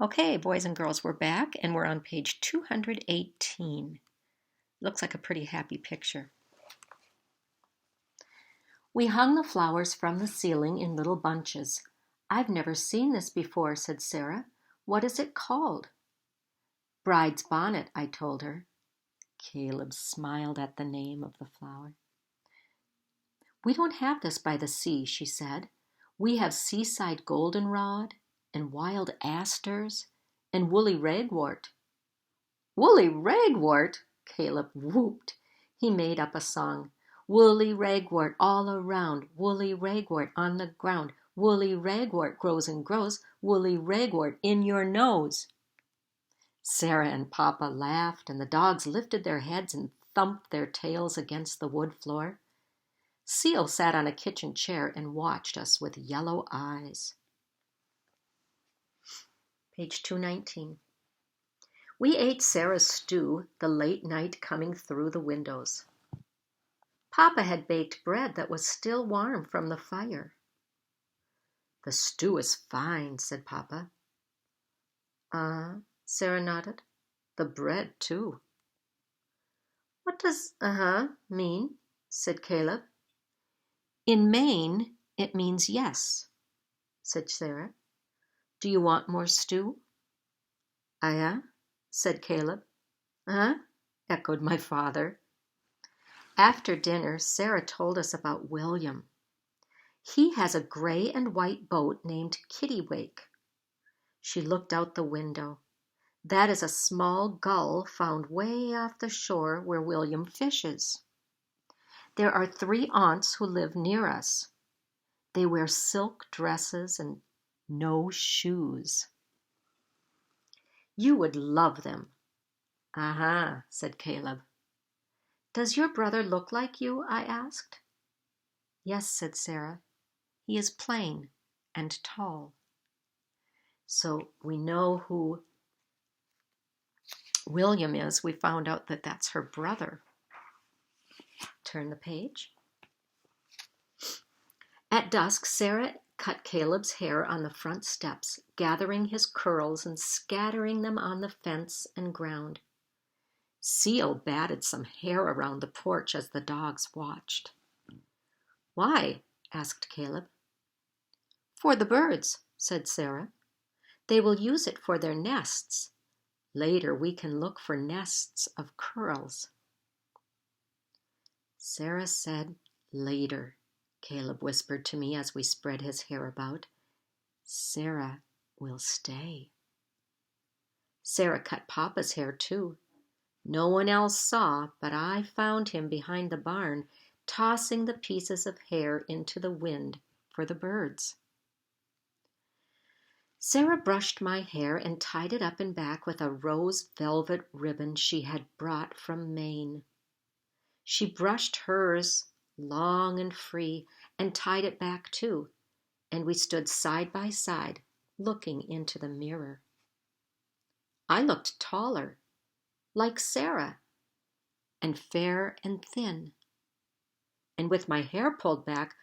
Okay, boys and girls, we're back and we're on page 218. Looks like a pretty happy picture. We hung the flowers from the ceiling in little bunches. I've never seen this before, said Sarah. What is it called? Bride's bonnet, I told her. Caleb smiled at the name of the flower. We don't have this by the sea, she said. We have seaside goldenrod and wild asters and woolly ragwort. Woolly ragwort? Caleb whooped. He made up a song. Woolly ragwort all around, woolly ragwort on the ground, woolly ragwort grows and grows, woolly ragwort in your nose. Sarah and Papa laughed, and the dogs lifted their heads and thumped their tails against the wood floor. Seal sat on a kitchen chair and watched us with yellow eyes. Page 219. We ate Sarah's stew, the late night coming through the windows. Papa had baked bread that was still warm from the fire. The stew is fine, said Papa. Sarah nodded. The bread, too. What does mean? Said Caleb. In Maine, it means yes, said Sarah. Do you want more stew? Said Caleb. Echoed my father. After dinner, Sarah told us about William. He has a gray and white boat named Kittiwake. She looked out the window. That is a small gull found way off the shore where William fishes. There are 3 aunts who live near us. They wear silk dresses and no shoes. You would love them. Said Caleb. Does your brother look like you? I asked. Yes, said Sarah. He is plain and tall. So we know who William is. We found out that that's her brother. Turn the page. At dusk, Sarah cut Caleb's hair on the front steps, gathering his curls and scattering them on the fence and ground. Seal batted some hair around the porch as the dogs watched. Why? Asked Caleb. For the birds, said Sarah. They will use it for their nests. Later we can look for nests of curls. Sarah said, later, Caleb whispered to me as we spread his hair about. Sarah will stay. Sarah cut Papa's hair too. No one else saw, but I found him behind the barn, tossing the pieces of hair into the wind for the birds. Sarah brushed my hair and tied it up and back with a rose velvet ribbon she had brought from Maine. She brushed hers long and free and tied it back too, and we stood side by side, looking into the mirror. I looked taller, like Sarah, and fair and thin. And with my hair pulled back,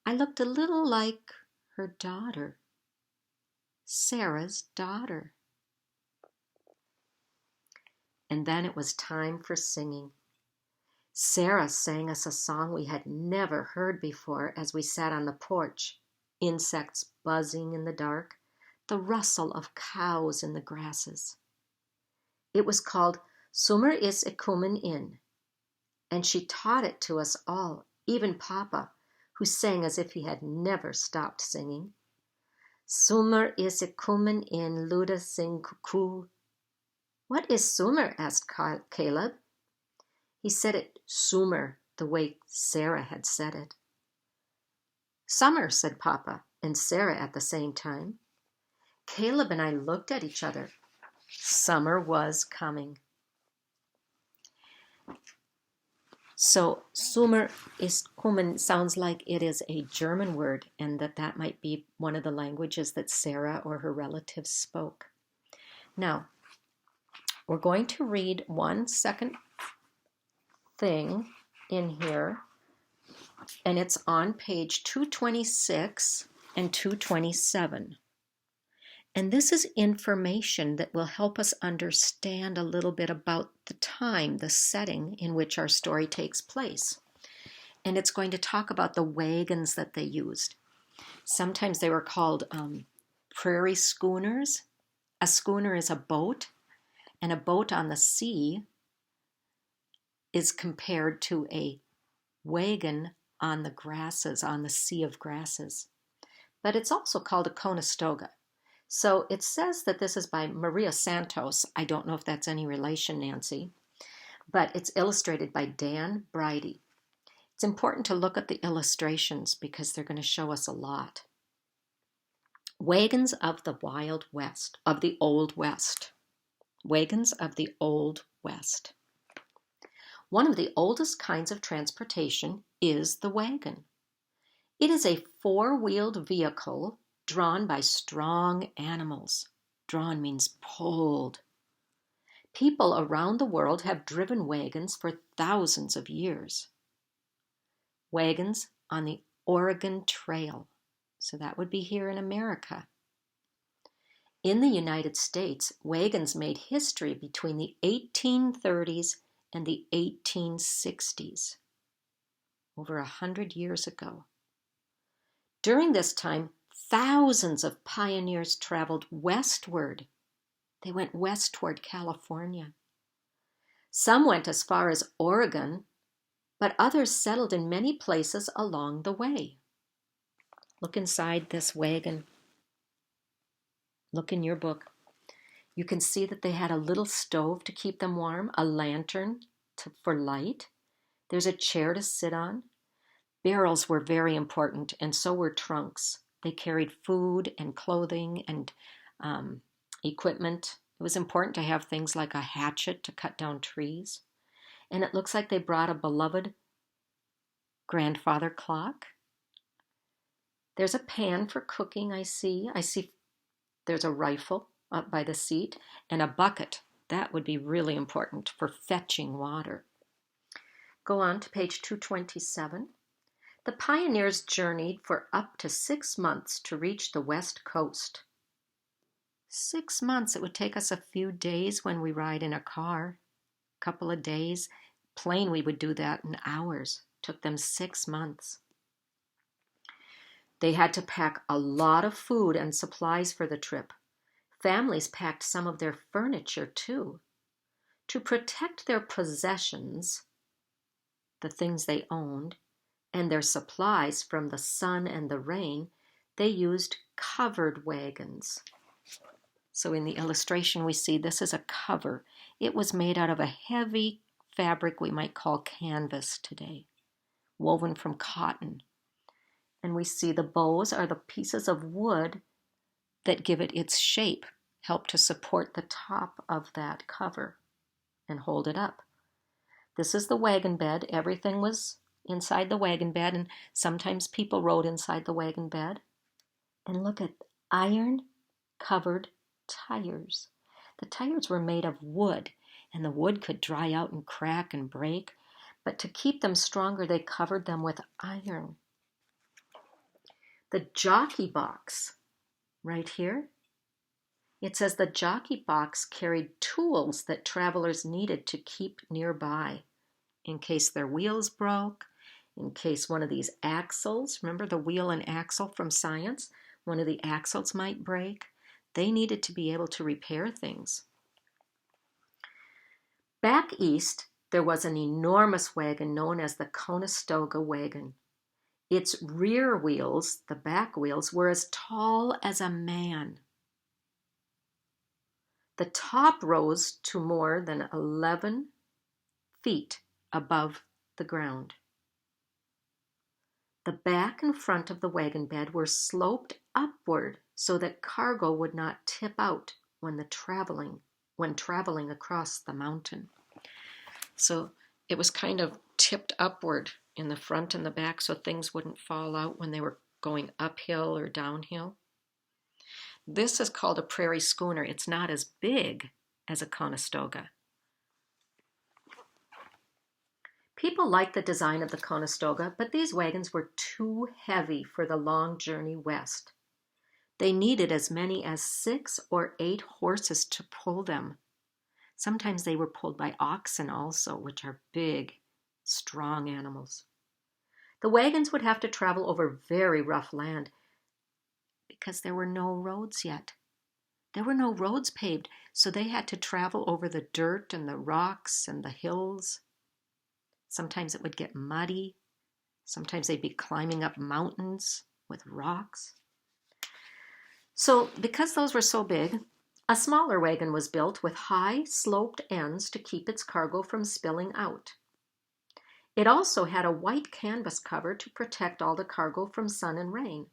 I looked a little like her daughter, Sarah's daughter. And then it was time for singing. Sarah sang us a song we had never heard before as we sat on the porch, insects buzzing in the dark, the rustle of cows in the grasses. It was called Summer is a-Coomin' In, and she taught it to us all, even Papa, who sang as if he had never stopped singing. Summer is a-Coomin' In, Luda sing cuckoo. What is summer? Asked Caleb. He said it summer, the way Sarah had said it. Summer, said Papa and Sarah at the same time. Caleb and I looked at each other. Summer was coming. So Summer ist kommen sounds like it is a German word, and that might be one of the languages that Sarah or her relatives spoke. Now, we're going to read one second thing in here, and it's on page 226 and 227. And this is information that will help us understand a little bit about the time, the setting in which our story takes place. And it's going to talk about the wagons that they used. Sometimes they were called prairie schooners. A schooner is a boat, and a boat on the sea is compared to a wagon on the grasses, on the sea of grasses. But it's also called a Conestoga. So it says that this is by Maria Santos. I don't know if that's any relation, Nancy, but it's illustrated by Dan Bridey. It's important to look at the illustrations because they're going to show us a lot. Wagons of the Wild West, of the Old West. Wagons of the Old West. One of the oldest kinds of transportation is the wagon. It is a four-wheeled vehicle drawn by strong animals. Drawn means pulled. People around the world have driven wagons for thousands of years. Wagons on the Oregon Trail. So that would be here in America. In the United States, wagons made history between the 1830s and the 1860s, over 100 years ago. During this time, thousands of pioneers traveled westward. They went west toward California. Some went as far as Oregon, but others settled in many places along the way. Look inside this wagon. Look in your book. You can see that they had a little stove to keep them warm, a lantern for light. There's a chair to sit on. Barrels were very important, and so were trunks. They carried food and clothing and equipment. It was important to have things like a hatchet to cut down trees. And it looks like they brought a beloved grandfather clock. There's a pan for cooking, I see. There's a rifle up by the seat and a bucket. That would be really important for fetching water. Go on to page 227. The pioneers journeyed for up to 6 months to reach the west coast. 6 months. It would take us a few days when we ride in a car. A couple of days. Plane, we would do that in hours. Took them 6 months. They had to pack a lot of food and supplies for the trip. Families packed some of their furniture too. To protect their possessions, the things they owned, and their supplies from the sun and the rain, they used covered wagons. So in the illustration we see this is a cover. It was made out of a heavy fabric we might call canvas today, woven from cotton. And we see the bows are the pieces of wood that give it its shape, help to support the top of that cover and hold it up. This is the wagon bed. Everything was inside the wagon bed, and sometimes people rode inside the wagon bed. And look at iron-covered tires. The tires were made of wood, and the wood could dry out and crack and break, but to keep them stronger, they covered them with iron. The jockey box, right here, it says the jockey box carried tools that travelers needed to keep nearby in case their wheels broke, in case one of these axles, remember the wheel and axle from science? One of the axles might break. They needed to be able to repair things. Back east, there was an enormous wagon known as the Conestoga wagon. Its rear wheels, the back wheels, were as tall as a man. The top rose to more than 11 feet above the ground. The back and front of the wagon bed were sloped upward so that cargo would not tip out when traveling across the mountain. So it was kind of tipped upward in the front and the back so things wouldn't fall out when they were going uphill or downhill. This is called a prairie schooner. It's not as big as a Conestoga. People liked the design of the Conestoga, but these wagons were too heavy for the long journey west. They needed as many as 6 or 8 horses to pull them. Sometimes they were pulled by oxen also, which are big, strong animals. The wagons would have to travel over very rough land because there were no roads yet. There were no roads paved, so they had to travel over the dirt and the rocks and the hills. Sometimes it would get muddy. Sometimes they'd be climbing up mountains with rocks. So because those were so big, a smaller wagon was built with high, sloped ends to keep its cargo from spilling out. It also had a white canvas cover to protect all the cargo from sun and rain.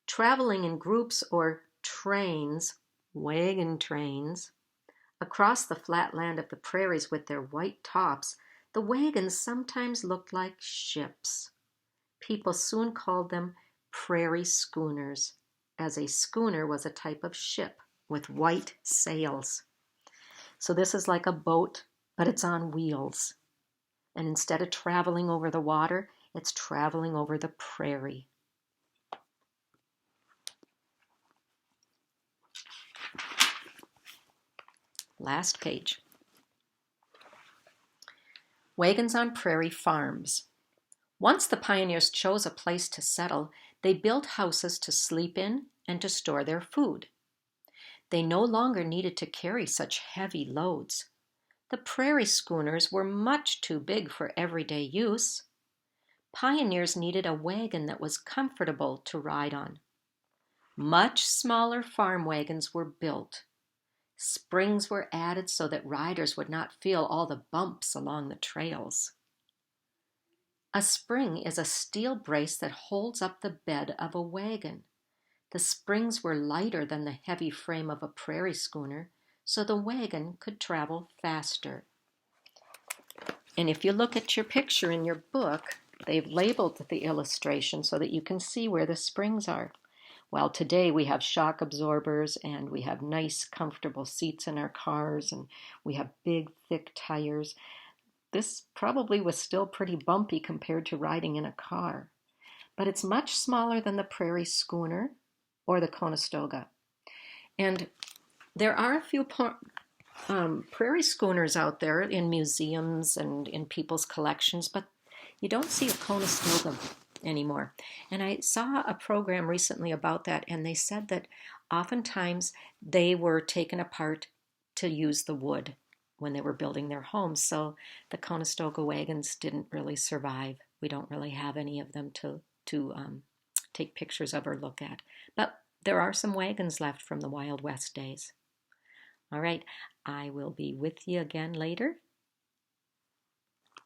Traveling in groups or trains, wagon trains, across the flat land of the prairies with their white tops, the wagons sometimes looked like ships. People soon called them prairie schooners, as a schooner was a type of ship with white sails. So this is like a boat, but it's on wheels. And instead of traveling over the water, it's traveling over the prairie. Last page. Wagons on prairie farms. Once the pioneers chose a place to settle, they built houses to sleep in and to store their food. They no longer needed to carry such heavy loads. The prairie schooners were much too big for everyday use. Pioneers needed a wagon that was comfortable to ride on. Much smaller farm wagons were built. Springs were added so that riders would not feel all the bumps along the trails. A spring is a steel brace that holds up the bed of a wagon. The springs were lighter than the heavy frame of a prairie schooner, so the wagon could travel faster. And if you look at your picture in your book, they've labeled the illustration so that you can see where the springs are. Well, today we have shock absorbers and we have nice, comfortable seats in our cars and we have big, thick tires. This probably was still pretty bumpy compared to riding in a car, but it's much smaller than the prairie schooner or the Conestoga. And there are a few prairie schooners out there in museums and in people's collections, but you don't see a Conestoga anymore. And I saw a program recently about that, and they said that oftentimes they were taken apart to use the wood when they were building their homes. So the Conestoga wagons didn't really survive. We don't really have any of them to take pictures of or look at. But there are some wagons left from the Wild West days. All right, I will be with you again later.